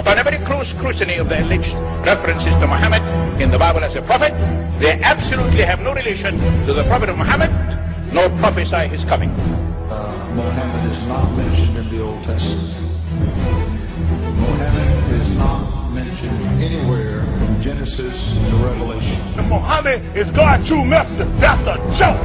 upon a very close scrutiny of the alleged references to Muhammad in the Bible as a prophet, they absolutely have no relation to the Prophet of Muhammad, nor prophesy his coming. Muhammad is not mentioned in the Old Testament. Muhammad is not mentioned anywhere from Genesis to Revelation. Muhammad is God's true messenger. That's a joke.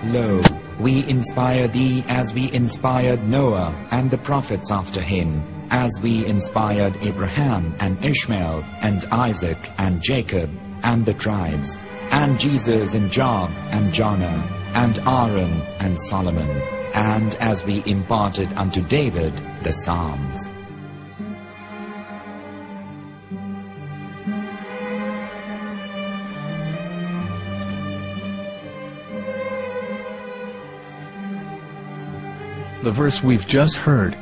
Lo, we inspire thee as we inspired Noah and the prophets after him, as we inspired Abraham and Ishmael and Isaac and Jacob and the tribes, and Jesus and Job and Jonah and Aaron and Solomon, and as we imparted unto David the Psalms. The verse we've just heard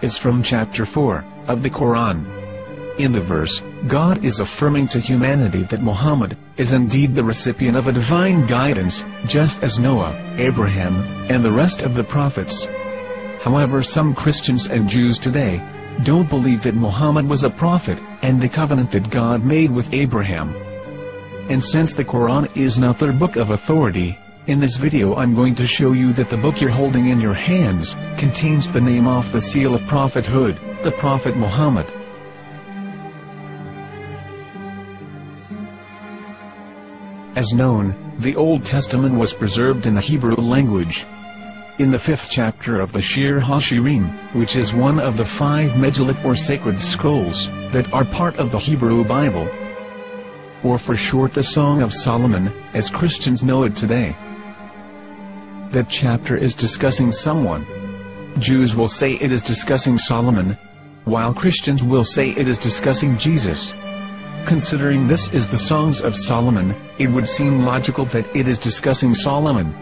is from chapter 4 of the Quran. In the verse, God is affirming to humanity that Muhammad is indeed the recipient of a divine guidance, just as Noah, Abraham, and the rest of the prophets. However, some Christians and Jews today don't believe that Muhammad was a prophet and the covenant that God made with Abraham. And since the Quran is not their book of authority, in this video I'm going to show you that the book you're holding in your hands contains the name off the seal of prophethood, the Prophet Muhammad. As known, the Old Testament was preserved in the Hebrew language. In the 5th chapter of the Shir HaShirim, which is one of the 5 Megillat or sacred scrolls that are part of the Hebrew Bible, or for short the Song of Solomon, as Christians know it today. That chapter is discussing someone. Jews will say it is discussing Solomon, while Christians will say it is discussing Jesus. Considering this is the Songs of Solomon, it would seem logical that it is discussing Solomon.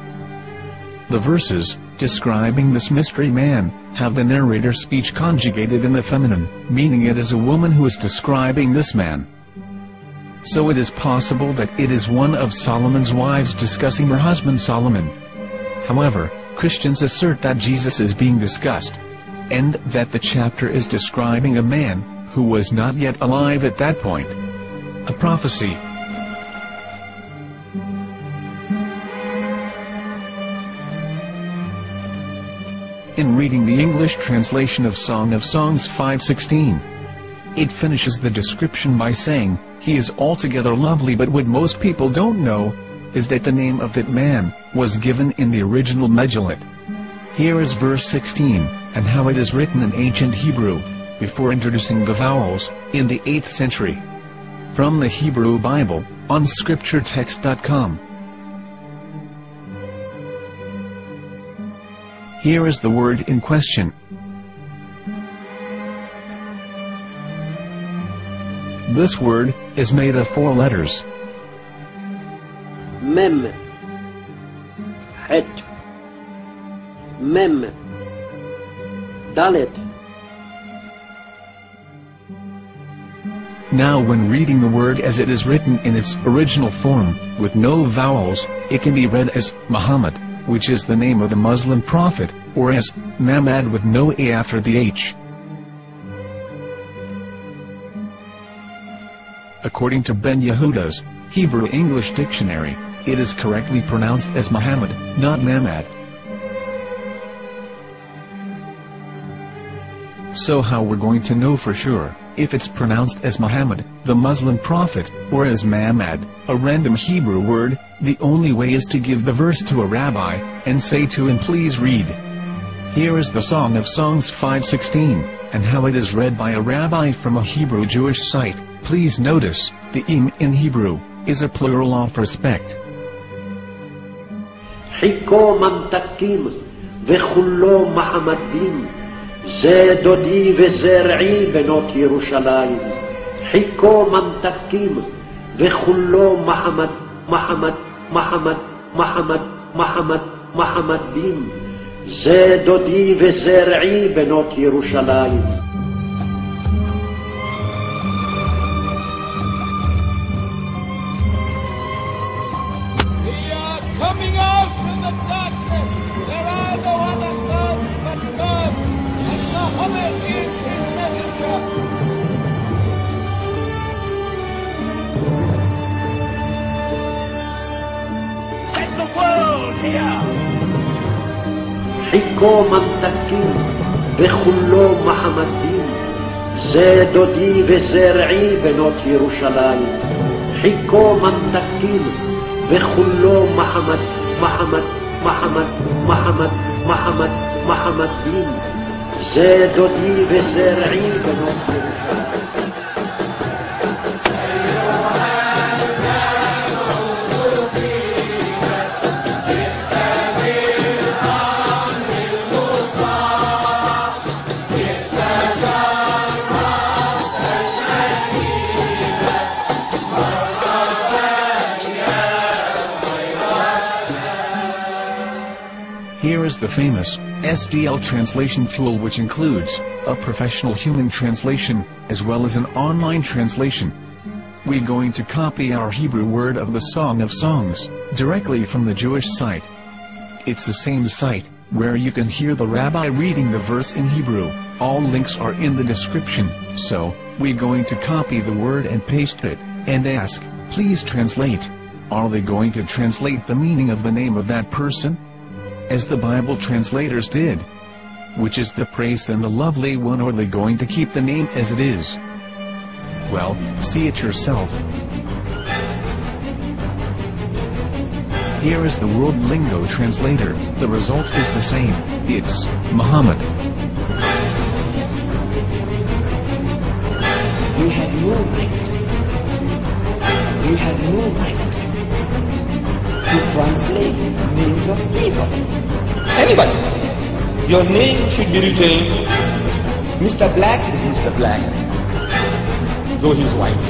The verses, describing this mystery man, have the narrator's speech conjugated in the feminine, meaning it is a woman who is describing this man. So it is possible that it is one of Solomon's wives discussing her husband Solomon. However, Christians assert that Jesus is being discussed, and that the chapter is describing a man who was not yet alive at that point. A prophecy. In reading the English translation of Song of Songs 5:16, it finishes the description by saying, "He is altogether lovely," but what most people don't know is that the name of that man was given in the original Megillat. Here is verse 16, and how it is written in ancient Hebrew, before introducing the vowels, in the 8th century. From the Hebrew Bible, on scripturetext.com. Here is the word in question. This word is made of 4 letters. Mem, Het, Mem, Dalet. Now when reading the word as it is written in its original form, with no vowels, it can be read as Muhammad, which is the name of the Muslim prophet, or as Mamad with no A after the H. According to Ben Yehuda's Hebrew English Dictionary, it is correctly pronounced as Muhammad, not Mamad. So how we're going to know for sure if it's pronounced as Muhammad, the Muslim prophet, or as Mamad, a random Hebrew word? The only way is to give the verse to a rabbi and say to him, "Please read." Here is the Song of Songs 5:16, and how it is read by a rabbi from a Hebrew Jewish site. Please notice, the im in Hebrew is a plural of respect. Hiko mantakim vechullo Muhammadim ze dodi ve zer'i benot Yerushalayim. Hiko mantakim וכולו מחמד, מחמד, מחמד, מחמד, מחמד, מחמד דין. זה דודי וזה רעי בנות ירושלים. We are coming out from the darkness. There are no other gods but God, and Muhammad is his messenger. Let the world hear. חיכו ממתקים וכולו מחמד דין. זה דודי וזה רעי בנות ירושלים. חיכו ממתקים וכולו מחמד, מחמד, מחמד, מחמד, מחמד, מחמד דין. זה דודי וזה רעי בנות ירושלים. Here is the famous SDL translation tool, which includes a professional human translation as well as an online translation. We're going to copy our Hebrew word of the Song of Songs directly from the Jewish site. It's the same site where you can hear the rabbi reading the verse in Hebrew. All links are in the description. So, we're going to copy the word and paste it and ask, please translate. Are they going to translate the meaning of the name of that person? As the Bible translators did. Which is the praised and the lovely one, or are they going to keep the name as it is? Well, see it yourself. Here is the World Lingo Translator. The result is the same. It's Muhammad. You have no right. You have no right to translate names of people. Anybody. Your name should be retained. Mr. Black is Mr. Black, though he's white.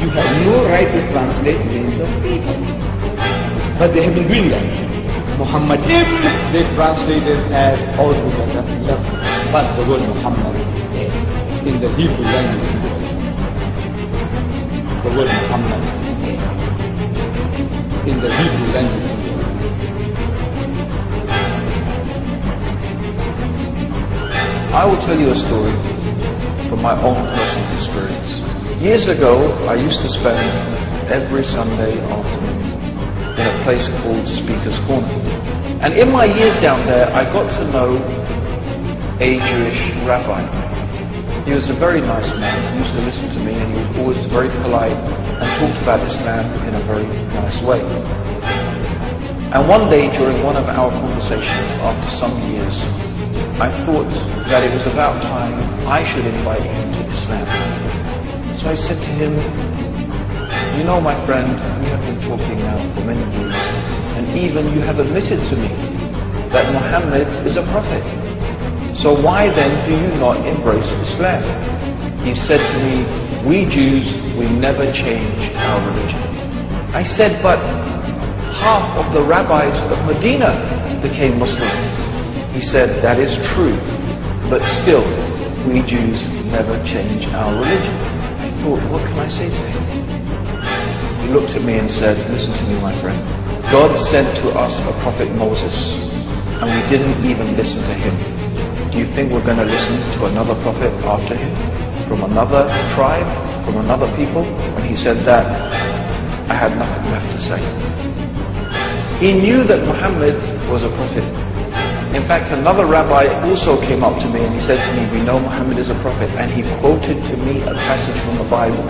You have no right to translate names of people. But they have been doing that. Muhammad ibn, they translated as altogether love. But the word Muhammad is there in the Hebrew language. The word Muhammad is there in the Hebrew language. I will tell you a story from my own personal experience. Years ago, I used to spend every Sunday afternoon in a place called Speaker's Corner. And in my years down there, I got to know a Jewish rabbi. He was a very nice man. He used to listen to me, and he was always very polite and talked about Islam in a very nice way. And one day, during one of our conversations after some years, I thought that it was about time I should invite him to Islam. So I said to him, you know, my friend, we have been talking now for many years, and even you have admitted to me that Muhammad is a prophet. So why then do you not embrace Islam? He said to me, we Jews, we never change our religion. I said, but half of the rabbis of Medina became Muslim. He said, that is true, but still, we Jews never change our religion. I thought, what can I say to him? He looked at me and said, listen to me, my friend. God sent to us a prophet Moses, and we didn't even listen to him. Do you think we're going to listen to another prophet after him? From another tribe? From another people? When he said that, I had nothing left to say. He knew that Muhammad was a prophet. In fact, another rabbi also came up to me and he said to me, we know Muhammad is a prophet, and he quoted to me a passage from the Bible